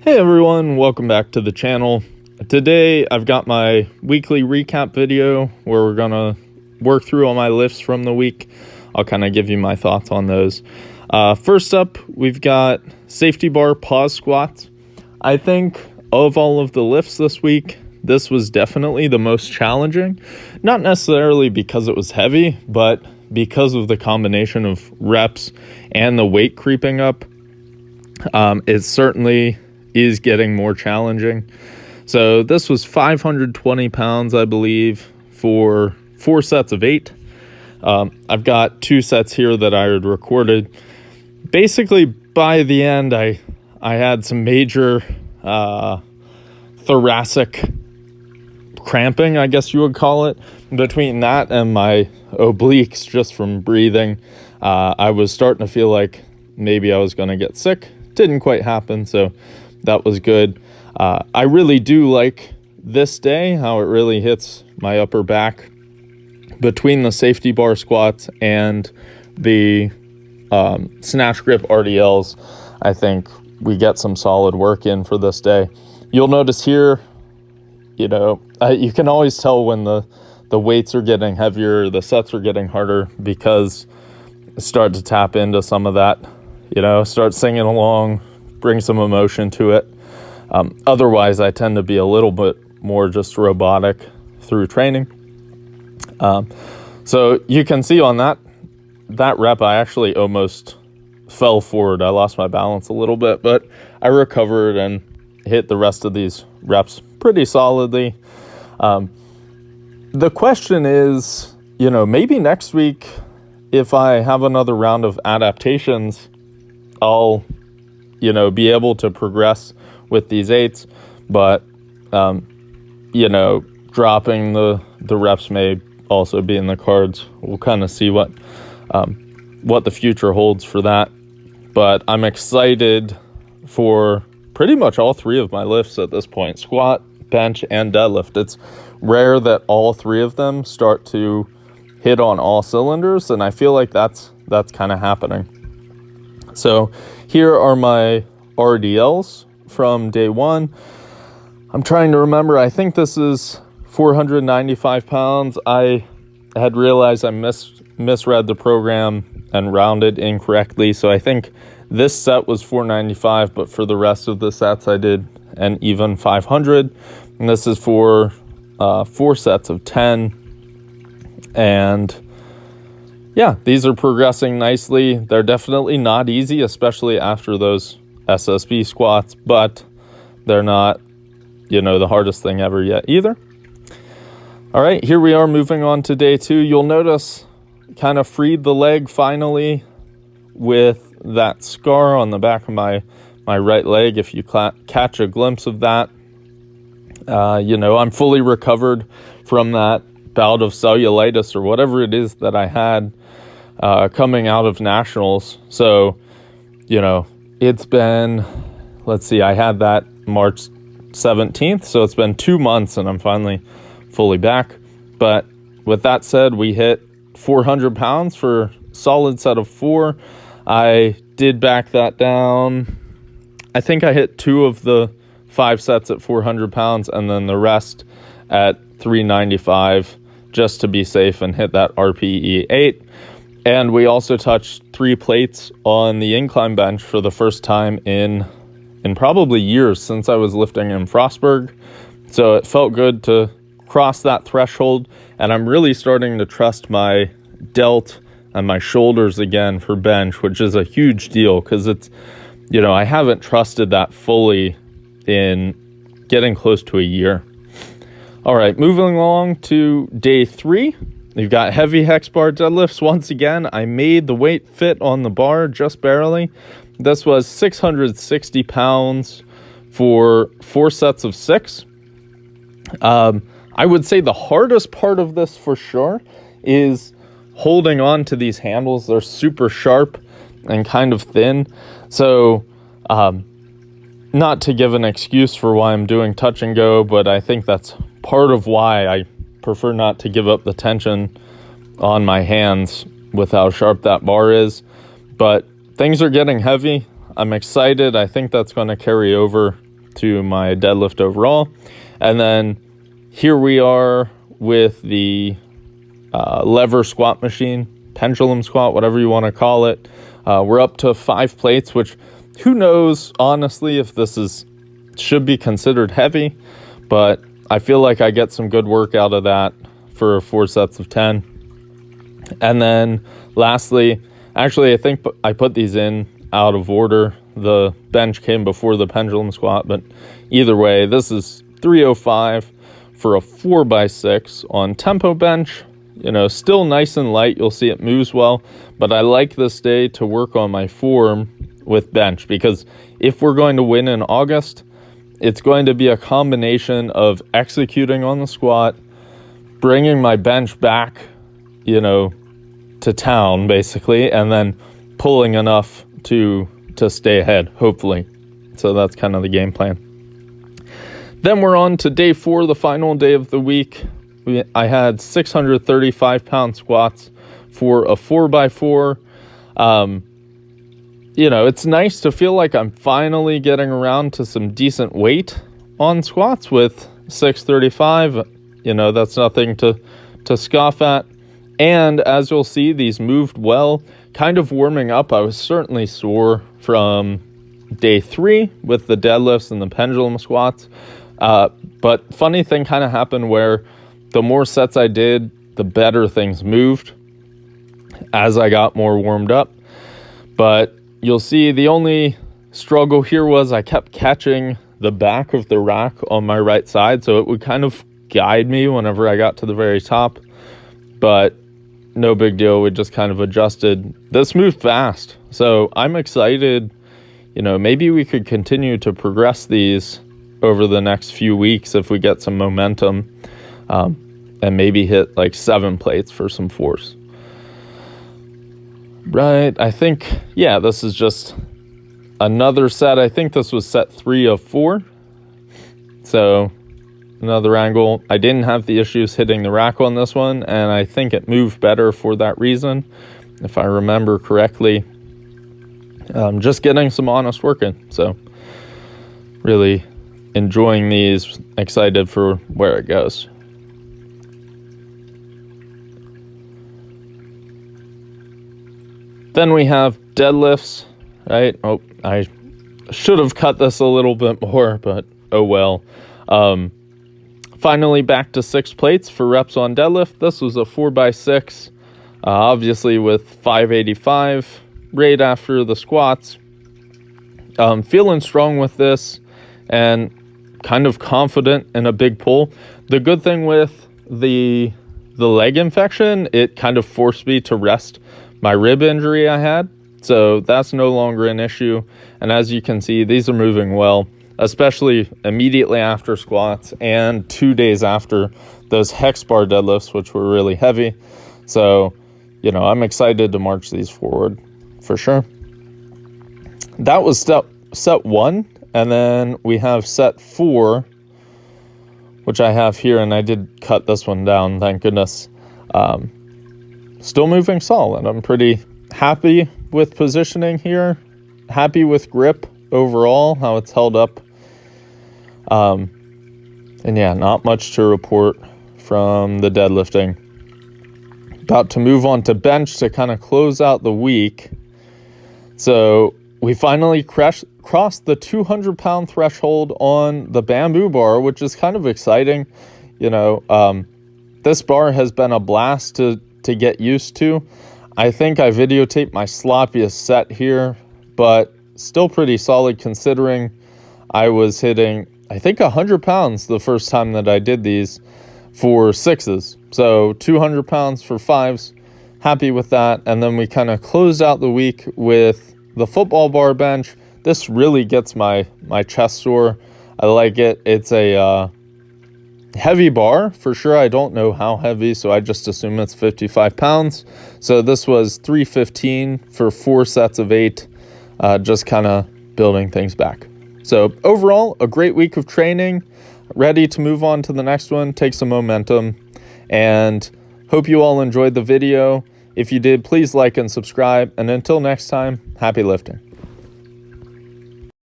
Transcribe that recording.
Hey everyone, welcome back to the channel. Today I've got my weekly recap video where we're gonna work through all my lifts from the week. I'll kind of give you my thoughts on those. First up, we've got safety bar pause squats. I think of all of the lifts this week, this was definitely the most challenging. Not necessarily because it was heavy, but because of the combination of reps and the weight creeping up. It certainly is getting more challenging. So this was 520 pounds, I believe, for 4 sets of 8. I've got 2 sets here that I had recorded. Basically, by the end, I had some major thoracic cramping, I guess you would call it. Between that and my obliques, just from breathing, I was starting to feel like maybe I was going to get sick. Didn't quite happen, so that was good. I really do like this day, how it really hits my upper back. Between the safety bar squats and the snatch grip RDLs, I think we get some solid work in for this day. You'll notice here, you can always tell when the weights are getting heavier, the sets are getting harder, because I start to tap into some of that, start singing along, bring some emotion to it. Otherwise, I tend to be a little bit more just robotic through training. So you can see on that rep, I actually almost fell forward. I lost my balance a little bit, but I recovered and hit the rest of these reps pretty solidly. The question is, maybe next week, if I have another round of adaptations, I'll, be able to progress with these 8s, but, dropping the reps may also be in the cards. We'll kind of see what the future holds for that. But I'm excited for pretty much all 3 of my lifts at this point: squat, bench, and deadlift. It's rare that all 3 of them start to hit on all cylinders, and I feel like that's kind of happening. So here are my RDLs from day 1. I'm trying to remember. I think this is 495 pounds. I had realized I misread the program and rounded incorrectly. So I think this set was 495, but for the rest of the sets, I did an even 500. And this is for 4 sets of 10. And yeah, these are progressing nicely. They're definitely not easy, especially after those SSB squats, but they're not, the hardest thing ever yet either. All right, here we are moving on to day 2. You'll notice kind of freed the leg finally with that scar on the back of my right leg. If you catch a glimpse of that, I'm fully recovered from that bout of cellulitis or whatever it is that I had coming out of nationals. So, it's been, I had that March 17th, so it's been 2 months and I'm finally fully back. But with that said, we hit 400 pounds for a solid set of 4. I did back that down. I think I hit 2 of the 5 sets at 400 pounds and then the rest at 395 just to be safe and hit that RPE 8. And we also touched 3 plates on the incline bench for the first time in probably years, since I was lifting in Frostburg. So it felt good to cross that threshold, and I'm really starting to trust my delt and my shoulders again for bench, which is a huge deal because it's, I haven't trusted that fully in getting close to a year. All right, moving along to day 3. You've got heavy hex bar deadlifts. Once again, I made the weight fit on the bar just barely. This was 660 pounds for 4 sets of 6. I would say the hardest part of this for sure is holding on to these handles. They're super sharp and kind of thin. So not to give an excuse for why I'm doing touch and go, but I think that's part of why I prefer not to give up the tension on my hands with how sharp that bar is. But things are getting heavy. I'm excited. I think that's going to carry over to my deadlift overall. And then here we are with the lever squat machine, pendulum squat, whatever you want to call it. We're up to 5 plates, which who knows, honestly, if this should be considered heavy, but I feel like I get some good work out of that for 4 sets of 10. And then lastly, actually, I think I put these in out of order. The bench came before the pendulum squat, but either way, this is 305 for a 4x6 on tempo bench. Still nice and light. You'll see it moves well, but I like this day to work on my form with bench, because if we're going to win in August, it's going to be a combination of executing on the squat, bringing my bench back, to town basically, and then pulling enough to stay ahead, hopefully. So that's kind of the game plan. Then we're on to day 4, the final day of the week. I had 635 pound squats for a 4x4. It's nice to feel like I'm finally getting around to some decent weight on squats with 635. That's nothing to scoff at. And as you'll see, these moved well. Kind of warming up, I was certainly sore from day 3 with the deadlifts and the pendulum squats. But funny thing kind of happened where the more sets I did, the better things moved as I got more warmed up. But you'll see the only struggle here was I kept catching the back of the rack on my right side, so it would kind of guide me whenever I got to the very top. But no big deal, we just kind of adjusted. This moved fast, so I'm excited. Maybe we could continue to progress these over the next few weeks if we get some momentum, and maybe hit like 7 plates for some force. Right, I think, yeah, this is just another set. I think this was set 3 of 4. So another angle. I didn't have the issues hitting the rack on this one, and I think it moved better for that reason, if I remember correctly. Just getting some honest work in. So really enjoying these, excited for where it goes. Then we have deadlifts, right? Oh, I should have cut this a little bit more, but oh well. Finally back to 6 plates for reps on deadlift. This was a 4x6, obviously with 585 right after the squats. Feeling strong with this and kind of confident in a big pull. The good thing with the leg infection, it kind of forced me to rest my rib injury I had. So that's no longer an issue. And as you can see, these are moving well, especially immediately after squats and 2 days after those hex bar deadlifts, which were really heavy. So, I'm excited to march these forward for sure. That was set 1. And then we have set 4, which I have here, and I did cut this one down, thank goodness. Still moving solid. I'm pretty happy with positioning here. Happy with grip overall, how it's held up. And yeah, not much to report from the deadlifting. About to move on to bench to kind of close out the week. So we finally crossed the 200 pound threshold on the bamboo bar, which is kind of exciting. This bar has been a blast to get used to. I think I videotaped my sloppiest set here, but still pretty solid considering I was hitting, I think, 100 pounds the first time that I did these for 6s. So 200 pounds for 5s, happy with that. And then we kind of closed out the week with the football bar bench. This really gets my chest sore. I like it. It's a heavy bar for sure. I don't know how heavy, so I just assume it's 55 pounds. So this was 315 for 4 sets of 8, just kind of building things back. So overall, a great week of training, ready to move on to the next one, take some momentum, and hope you all enjoyed the video. If you did, please like and subscribe, and until next time, happy lifting.